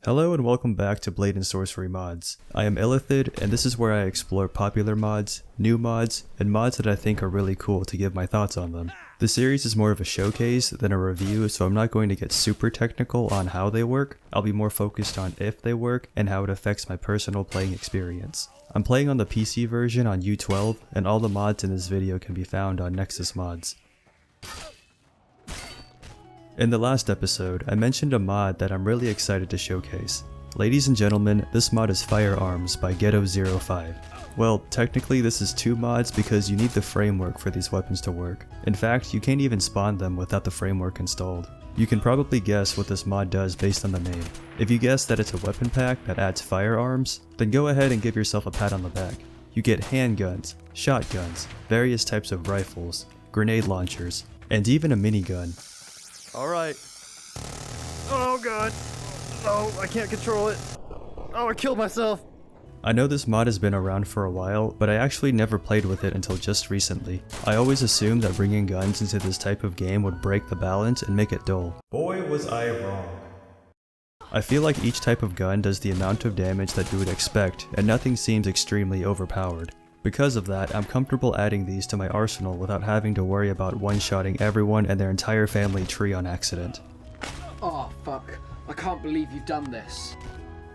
Hello and welcome back to Blade and Sorcery Mods. I am Illithid, and this is where I explore popular mods, new mods, and mods that I think are really cool to give my thoughts on them. The series is more of a showcase than a review, so I'm not going to get super technical on how they work. I'll be more focused on if they work and how it affects my personal playing experience. I'm playing on the PC version on U12, and all the mods in this video can be found on Nexus Mods. In the last episode, I mentioned a mod that I'm really excited to showcase. Ladies and gentlemen, this mod is Firearms by Ghetto05. Well, technically this is two mods because you need the framework for these weapons to work. In fact, you can't even spawn them without the framework installed. You can probably guess what this mod does based on the name. If you guess that it's a weapon pack that adds firearms, then go ahead and give yourself a pat on the back. You get handguns, shotguns, various types of rifles, grenade launchers, and even a minigun. Alright. Oh god. Oh, I can't control it. Oh, I killed myself. I know this mod has been around for a while, but I actually never played with it until just recently. I always assumed that bringing guns into this type of game would break the balance and make it dull. Boy, was I wrong. I feel like each type of gun does the amount of damage that you would expect, and nothing seems extremely overpowered. Because of that, I'm comfortable adding these to my arsenal without having to worry about one-shotting everyone and their entire family tree on accident. Oh fuck, I can't believe you've done this.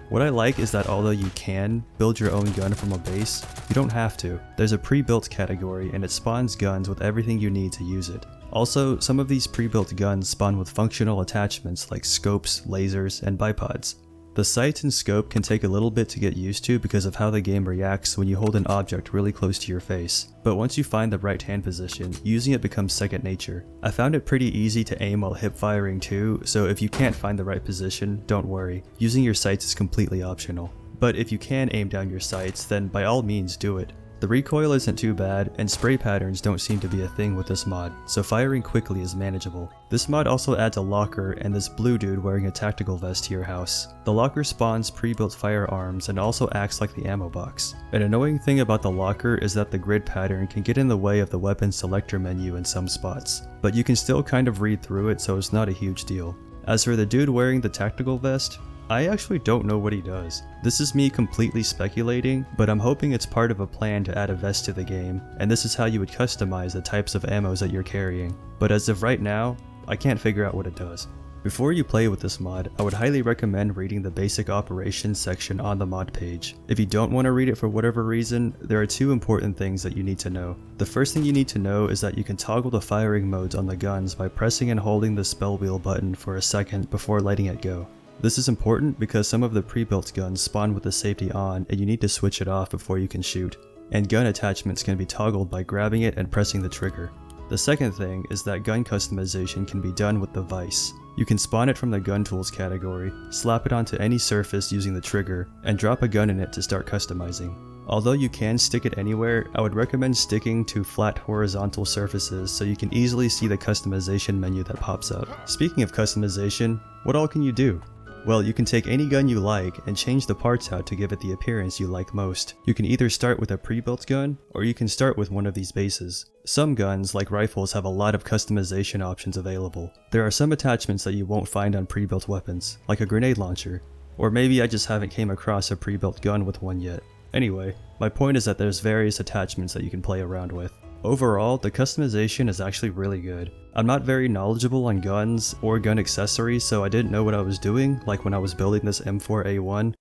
What I like is that although you can build your own gun from a base, you don't have to. There's a pre-built category and it spawns guns with everything you need to use it. Also, some of these pre-built guns spawn with functional attachments like scopes, lasers, and bipods. The sight and scope can take a little bit to get used to because of how the game reacts when you hold an object really close to your face, but once you find the right hand position, using it becomes second nature. I found it pretty easy to aim while hip firing too, so if you can't find the right position, don't worry. Using your sights is completely optional. But if you can aim down your sights, then by all means do it. The recoil isn't too bad, and spray patterns don't seem to be a thing with this mod, so firing quickly is manageable. This mod also adds a locker and this blue dude wearing a tactical vest to your house. The locker spawns pre-built firearms and also acts like the ammo box. An annoying thing about the locker is that the grid pattern can get in the way of the weapon selector menu in some spots, but you can still kind of read through it, so it's not a huge deal. As for the dude wearing the tactical vest, I actually don't know what he does. This is me completely speculating, but I'm hoping it's part of a plan to add a vest to the game, and this is how you would customize the types of ammos that you're carrying. But as of right now, I can't figure out what it does. Before you play with this mod, I would highly recommend reading the basic operations section on the mod page. If you don't want to read it for whatever reason, there are two important things that you need to know. The first thing you need to know is that you can toggle the firing modes on the guns by pressing and holding the spell wheel button for a second before letting it go. This is important because some of the pre-built guns spawn with the safety on and you need to switch it off before you can shoot. And gun attachments can be toggled by grabbing it and pressing the trigger. The second thing is that gun customization can be done with the vise. You can spawn it from the gun tools category, slap it onto any surface using the trigger, and drop a gun in it to start customizing. Although you can stick it anywhere, I would recommend sticking to flat horizontal surfaces so you can easily see the customization menu that pops up. Speaking of customization, what all can you do? Well, you can take any gun you like and change the parts out to give it the appearance you like most. You can either start with a pre-built gun, or you can start with one of these bases. Some guns, like rifles, have a lot of customization options available. There are some attachments that you won't find on pre-built weapons, like a grenade launcher. Or maybe I just haven't came across a pre-built gun with one yet. Anyway, my point is that there's various attachments that you can play around with. Overall, the customization is actually really good. I'm not very knowledgeable on guns or gun accessories, so I didn't know what I was doing, like when I was building this M4A1.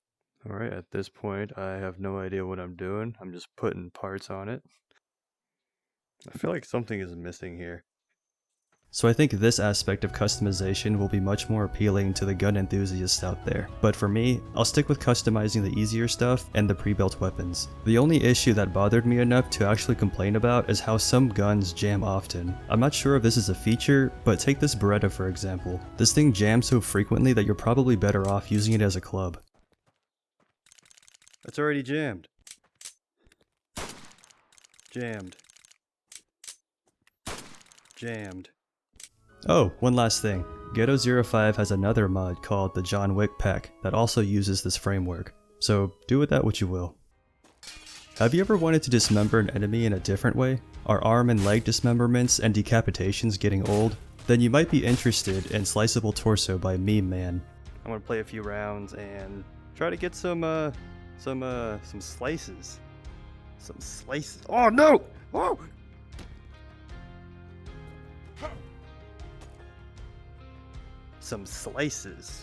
Alright, at this point, I have no idea what I'm doing. I'm just putting parts on it. I feel like something is missing here. So I think this aspect of customization will be much more appealing to the gun enthusiasts out there. But for me, I'll stick with customizing the easier stuff and the pre-built weapons. The only issue that bothered me enough to actually complain about is how some guns jam often. I'm not sure if this is a feature, but take this Beretta for example. This thing jams so frequently that you're probably better off using it as a club. It's already jammed. Jammed. Jammed. Oh, one last thing. Ghetto05 has another mod called the John Wick Pack that also uses this framework, so do with that what you will. Have you ever wanted to dismember an enemy in a different way? Are arm and leg dismemberments and decapitations getting old? Then you might be interested in Sliceable Torso by Meme Man. I'm gonna play a few rounds and try to get some slices. Some slices. Oh no! Oh! Some slices.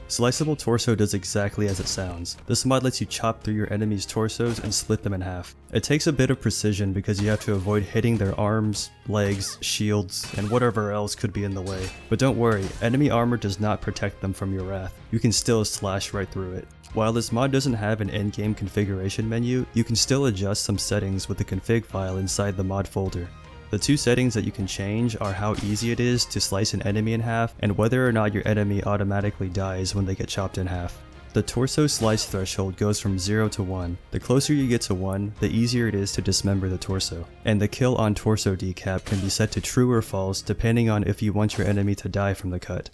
Sliceable Torso does exactly as it sounds. This mod lets you chop through your enemies' torsos and split them in half. It takes a bit of precision because you have to avoid hitting their arms, legs, shields, and whatever else could be in the way. But don't worry, enemy armor does not protect them from your wrath. You can still slash right through it. While this mod doesn't have an in-game configuration menu, you can still adjust some settings with the config file inside the mod folder. The two settings that you can change are how easy it is to slice an enemy in half and whether or not your enemy automatically dies when they get chopped in half. The torso slice threshold goes from 0 to 1. The closer you get to 1, the easier it is to dismember the torso. And the kill on torso decap can be set to true or false depending on if you want your enemy to die from the cut.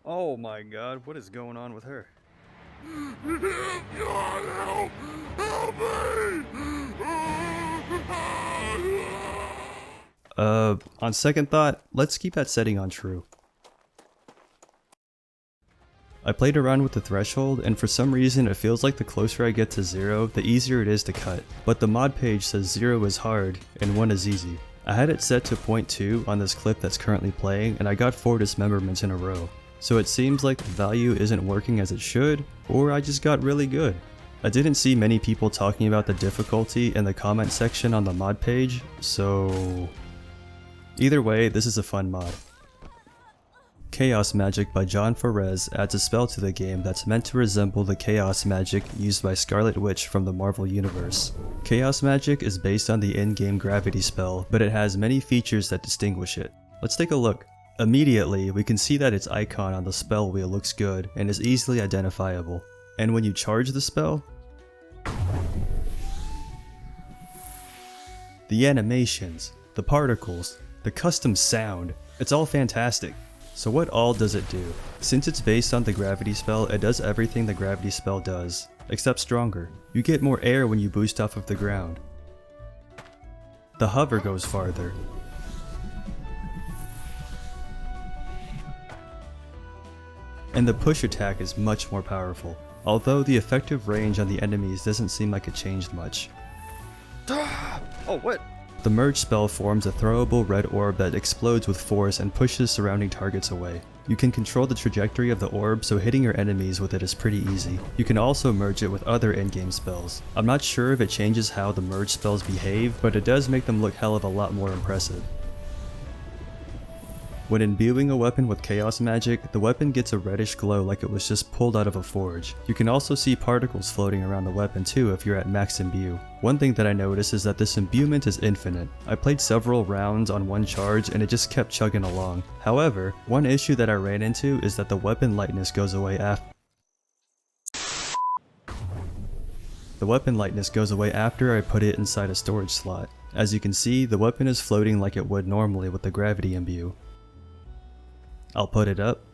Oh my god, what is going on with her? On second thought, let's keep that setting on true. I played around with the threshold, and for some reason it feels like the closer I get to 0, the easier it is to cut, but the mod page says 0 is hard and 1 is easy. I had it set to 0.2 on this clip that's currently playing, and I got 4 dismemberments in a row. So it seems like the value isn't working as it should, or I just got really good. I didn't see many people talking about the difficulty in the comment section on the mod page, so... Either way, this is a fun mod. Chaos Magic by John Ferez adds a spell to the game that's meant to resemble the Chaos Magic used by Scarlet Witch from the Marvel Universe. Chaos Magic is based on the in-game gravity spell, but it has many features that distinguish it. Let's take a look. Immediately, we can see that its icon on the spell wheel looks good and is easily identifiable. And when you charge the spell, the animations, the particles, the custom sound, it's all fantastic. So what all does it do? Since it's based on the gravity spell, it does everything the gravity spell does, except stronger. You get more air when you boost off of the ground. The hover goes farther. And the push attack is much more powerful, although the effective range on the enemies doesn't seem like it changed much. Oh, what? The merge spell forms a throwable red orb that explodes with force and pushes surrounding targets away. You can control the trajectory of the orb, so hitting your enemies with it is pretty easy. You can also merge it with other in-game spells. I'm not sure if it changes how the merge spells behave, but it does make them look hell of a lot more impressive. When imbuing a weapon with Chaos Magic, the weapon gets a reddish glow like it was just pulled out of a forge. You can also see particles floating around the weapon too if you're at max imbue. One thing that I noticed is that this imbuement is infinite. I played several rounds on one charge and it just kept chugging along. However, one issue that I ran into is that the weapon lightness goes away after I put it inside a storage slot. As you can see, the weapon is floating like it would normally with the gravity imbue. I'll put it up.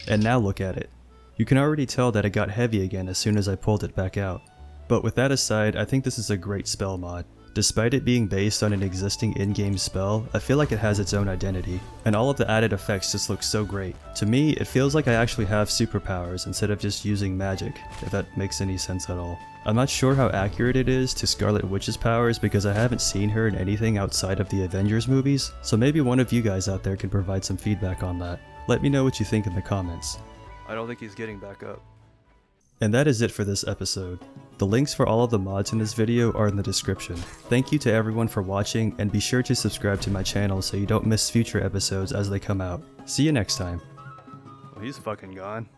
And now look at it. You can already tell that it got heavy again as soon as I pulled it back out. But with that aside, I think this is a great spell mod. Despite it being based on an existing in-game spell, I feel like it has its own identity, and all of the added effects just look so great. To me, it feels like I actually have superpowers instead of just using magic, if that makes any sense at all. I'm not sure how accurate it is to Scarlet Witch's powers because I haven't seen her in anything outside of the Avengers movies, so maybe one of you guys out there can provide some feedback on that. Let me know what you think in the comments. I don't think he's getting back up. And that is it for this episode. The links for all of the mods in this video are in the description. Thank you to everyone for watching, and be sure to subscribe to my channel so you don't miss future episodes as they come out. See you next time. Well, he's fucking gone.